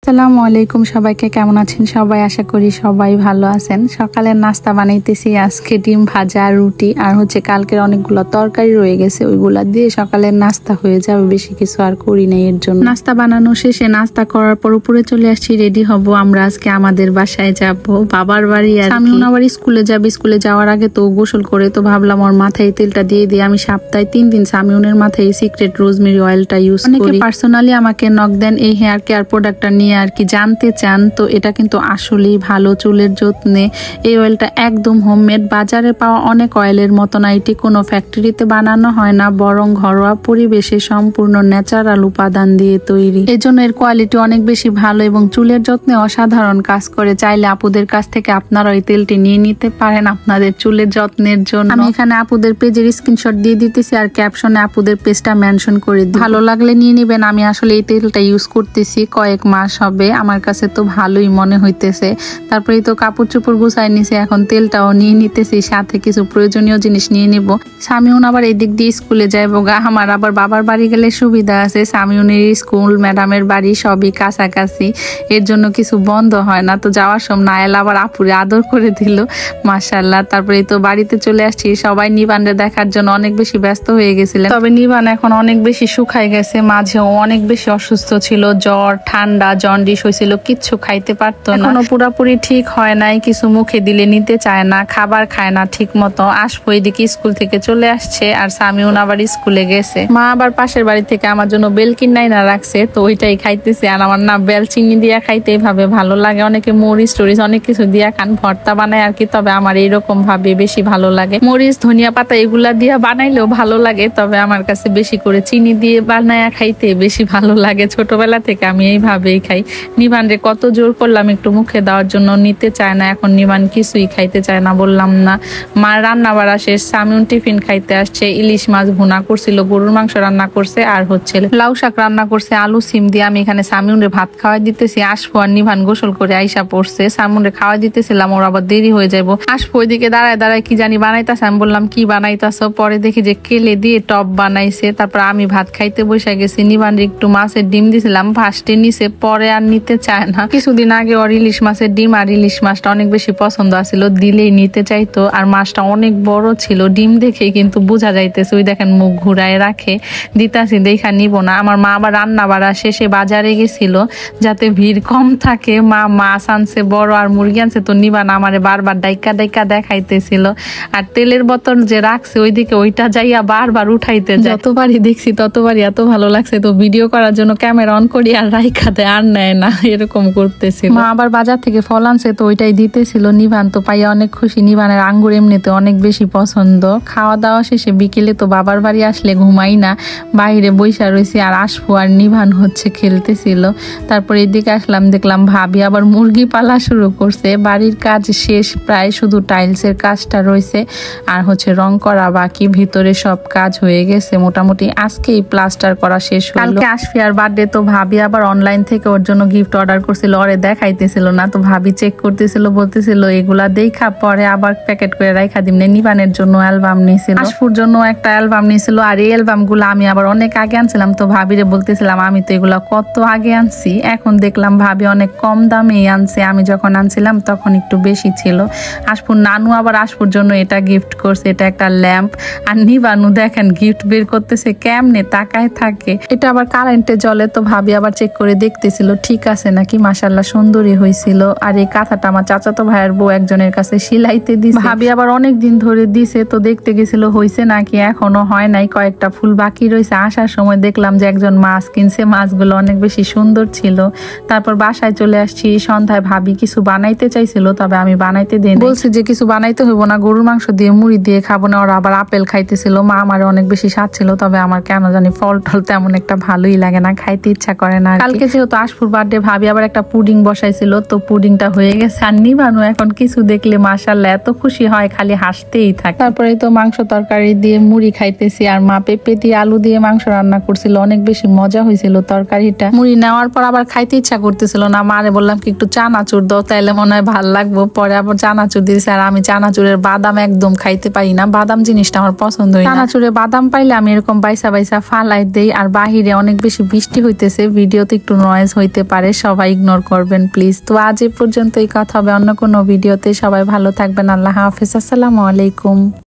আসসালামু আলাইকুম, সবাইকে কেমন আছেন সবাই? আশা করি সবাই ভালো আছেন। সকালের নাস্তা বানাইতেছি আজকে ডিম ভাজা, রুটি আর কালকের অনেকগুলো তরকারি রয়ে গেছে, ওইগুলা দিয়ে সকালের নাস্তা হয়ে যাবে। বেশি কিছু আর করি নাই এর জন্য। নাস্তা বানানো শেষে নাস্তা করার পর উপরে চলে আসছি, রেডি হব। আমরা আজকে আমাদের বাসায় যাব, বাবার বাড়ি। আর আমি ওনার স্কুলে যাবো। স্কুলে যাওয়ার আগে তো গোসল করে তো ভাবলাম ওর মাথায় তেলটা দিয়ে দিই। আমি সপ্তাহে 3 দিন সামিউনের মাথায় সিক্রেট রোজমেরি অয়েলটা ইউজ করি। অনেকে পার্সোনালি আমাকে নক দেন এই হেয়ার কেয়ার প্রোডাক্টটা নিয়ে আর কি জানতে চান। তো এটা কিন্তু আসলেই ভালো চুলের যত্নে। এই অয়েলটা একদম হোমমেড, বাজারে পাওয়া অনেক অয়েলের মতো না। এটি কোনো ফ্যাক্টরিতে বানানো হয় না, বরং ঘরোয়া পরিবেশে সম্পূর্ণ ন্যাচারাল উপাদান দিয়ে তৈরি। এজন্য এর কোয়ালিটি অনেক বেশি ভালো এবং চুলের যত্নে অসাধারণ কাজ করে। চাইলে আপুদের কাছ থেকে আপনারা এই তেলটি নিয়ে নিতে পারেন আপনাদের চুলের যত্নের জন্য। আমি এখানে আপুদের পেজের স্ক্রিনশট দিয়ে দিতেছি আর ক্যাপশনে আপুদের পেজটা মেনশন করে দিই, ভালো লাগলে নিয়ে নিবেন। আমি আসলে এই তেলটা ইউজ করতেছি কয়েক মাস হবে, আমার কাছে তো ভালোই মনে হইতেছে। তারপরে তো কাপড় চোপড় গুছাই নিছি, এখন তেলটাও নিয়ে নিতেছি, সাথে কিছু প্রয়োজনীয় জিনিস নিয়ে নিব। সামিউন আবার এদিক দিয়ে স্কুলে যাইবো গা। আমার আবার বাবার বাড়ি গেলে সুবিধা আছে, সামিউনের স্কুল ম্যাডামের বাড়ি সবই কাছাকাছি, এর জন্য কিছু বন্ধ হয় না। তো যাওয়ার সময় নায়েল আবার আপুরে আদর করে দিল, মাশাআল্লাহ। তারপরে তো বাড়িতে চলে আসছি, সবাই নিবানরে দেখার জন্য অনেক বেশি ব্যস্ত হয়ে গেছিলেন। তবে নিবান এখন অনেক বেশি শুকাই গেছে, মাঝেও অনেক বেশি অসুস্থ ছিল, জ্বর ঠান্ডা জন্ডিস হয়েছিল, কিচ্ছু খাইতে পারতো না, এখনো পুরাপুরি ঠিক হয় নাই। কিছু মুখে দিলে নিতে চায় না, খাবার খায় না ঠিক মতো। আসবো এদিকে স্কুল থেকে চলে আসছে আর সামিউন আবার স্কুলে গেছে। মা আবার পাশের বাড়ি থেকে আমার জন্য বেল কিনাই না রাখছে, তো ওইটাই খাইতেছে। আর আমার না বেল চিনি দিয়া খাইতে এইভাবে ভালো লাগে। অনেকে মরিচ টরিচ অনেক কিছু দিয়া খান, ভর্তা বানায় আর কি, তবে আমার এইরকম ভাবে বেশি ভালো লাগে। মরিচ ধনিয়া পাতা এগুলা দিয়া বানাইলেও ভালো লাগে, তবে আমার কাছে বেশি করে চিনি দিয়ে বানায়া খাইতে বেশি ভালো লাগে। ছোটবেলা থেকে আমি এইভাবেই খাই। নিবান রে কত জোর করলাম একটু মুখে দেওয়ার জন্য, নিতে চায় না। এখন নিবান কিছুই খাইতে চায় না, বললাম না। মা রান্না বাড়া শেষ, সামিউন টিফিন খাইতে আসছে। ইলিশ মাছ ভুনা করছিল, গরুর মাংস রান্না করছে, আর লাউ শাক রান্না করছে আলু সিম দিয়ে। আমি এখানে সামিউন রে ভাত খাওয়াই দিতেছি। আসবো আর নিবান গোসল করে আইসা পড়ছে, সামিউন রে খাওয়াই দিতেছিলাম, ওর আবার দেরি হয়ে যাবো। আসবো ওইদিকে দাঁড়ায় দাঁড়ায় কি জানি বানাইতেছে। আমি বললাম কি বানাইতেছ? পরে দেখি যে কেলে দিয়ে টপ বানাইছে। তারপর আমি ভাত খাইতে বসে গেছি। নিবান রে একটু মাছের ডিম দিছিলাম, ফার্স্টে নিছে, পরে আর নিতে চায় না। কিছুদিন আগে ওর ইলিশ মাছের ডিম আর ইলিশ মাছটা অনেক বেশি পছন্দ আছিল, দিলেই নিতে চাইতো। আর মাছটা অনেক বড় ছিল, ডিম দেখে কিন্তু বোঝা যাইতেছে। ওই দেখেন মুখ ঘুরায় রাখে, দিতাছি দেখা নিব না। আমার মা আবার রান্না বাড়া শেষে বাজারে গেছিল যাতে ভিড় কম থাকে। মা মাছ আনছে বড় আর মুরগি আনছে, তো নিবান আমারে বারবার ডাইকা ডাইকা দেখাইতেছিল। আর তেলের বোতল যে রাখছে ওইদিকে, ওইটা যাইয়া বারবার উঠাইতে যায়। যতবারই দেখছি ততবারই এত ভালো লাগছে, তো ভিডিও করার জন্য ক্যামেরা অন করি আর রাইখা দেয়, আর নেয় না, এরকম করতেছিল। মা আবার বাজার থেকে ফল আনছে, তো ওইটাই দিতেছিল। নিবান তো পাইয়া অনেক খুশি। নিবানের আঙ্গুর এমনিতে অনেক বেশি পছন্দ। খাওয়া দাওয়া শেষে বিকেলে তো বাবার বাড়ি আসলে ঘুমাই না, বাইরে বইসা রয়েছি। আর আসবো আর নিবান খেলতেছিল। তারপর এদিকে আসলাম, দেখলাম ভাবি আবার মুরগি পালা শুরু করছে। বাড়ির কাজ শেষ প্রায়, শুধু টাইলসের কাজটা রয়েছে আর রং করা বাকি। ভিতরে সব কাজ হয়ে গেছে মোটামুটি, আজকেই প্লাস্টার করা শেষ হলো। কালকে আসফিয়ার বার্থডে, তো ভাবি আবার অনলাইন থেকে ওর জন্য গিফট অর্ডার করছিল, ওরে দেখাইতেছিল না। তো ভাবি চেক করতেছিল, বলতেছিল এগুলা দেখা পরে আবার প্যাকেট করে রাখা দিমনে। নিবানের জন্য অ্যালবাম নিয়েছিল, আশফুর জন্য একটা অ্যালবাম নিয়েছিল। আর এই অ্যালবাম গুলো আমি আবার অনেক আগে আনছিলাম, তো ভাবিরে বলতেছিলাম আমি তো এগুলা কত আগে আনছি। এখন দেখলাম ভাবি অনেক কম দামেই আনছে, আমি যখন আনছিলাম তখন একটু বেশি ছিল। আশফুর নানু আবার আশফুর জন্য এটা গিফট করছে, এটা একটা ল্যাম্প। আর নিবানু দেখেন গিফট বের করতেছে, কেমনে তাকায় থাকে। এটা আবার কারেন্টে জ্বলে, তো ভাবি আবার চেক করে দেখতেছিল ঠিক আছে নাকি। মাশাআল্লাহ সুন্দরই হয়েছিল। আর এই কাঁথাটা আমার চাচাতো ভাইয়ের বউ একজনের কাছে সিলাইতে দিছে, ভাবি আবার অনেক দিন ধরে দিছে, তো দেখতে গেছিল হয়েছে নাকি। এখনো হয় নাই, কয়েকটা ফুল বাকি রয়েছে। আসার সময় দেখলাম যে একজন মাছ কিনছে, মাছগুলো অনেক বেশি সুন্দর ছিল। তারপর বাসায় চলে আসছি। সন্ধ্যায় ভাবি কিছু বানাইতে চাইছিল, তবে আমি বানাইতে দিই, বলছি যে কিছু বানাইতে হইব না, গরুর মাংস দিয়ে মুড়ি দিয়ে খাবো না। ওরা আবার আপেল খাইতেছিল। মা আমার অনেক বেশি স্বাদ ছিল, তবে আমার কেন জানি ফল টল তেমন একটা ভালোই লাগে না, খাইতে ইচ্ছা করে না। কালকে যেহেতু আশফুর বার্থডে, ভাবি আবার একটা পুডিং বসাইছিল, তো পুডিংটা হয়ে গেছে। আর নিবানু এখন কিছু দেখলে মাশাআল্লাহ এত খুশি হয়, খালি হাসতেই থাকে। তারপরে তো মাংস তরকারি দিয়ে মুড়ি খাইতেছি। আর মা পেঁপে দিয়ে আলু দিয়ে মাংস রান্না করছিল, অনেক বেশি মজা হয়েছিল তরকারিটা। মুড়ি নেওয়ার পর আবার খাইতে ইচ্ছা করতেছিল না, মারে বললাম কি একটু চানাচুর দাও, তাইলে মনে হয় ভাল লাগবো। পরে আবার চানাচুর দিয়েছে। আর আমি চানাচুরের বাদাম একদম খাইতে পারি না, বাদাম জিনিসটা আমার পছন্দ হয় না। চানাচুরে বাদাম পাইলে আমি এরকম বাইসা বাইসা ফালাই দেই। আর বাহিরে অনেক বেশি বৃষ্টি হইতেছে, ভিডিওতে একটু নয়েজ হইতে দিতে পারে, সবাই ইগনোর করবেন প্লিজ। তো আজ এই পর্যন্তই, কথা হবে অন্য কোনো ভিডিওতে। সবাই ভালো থাকবেন, আল্লাহ হাফেজ, আসসালামু আলাইকুম।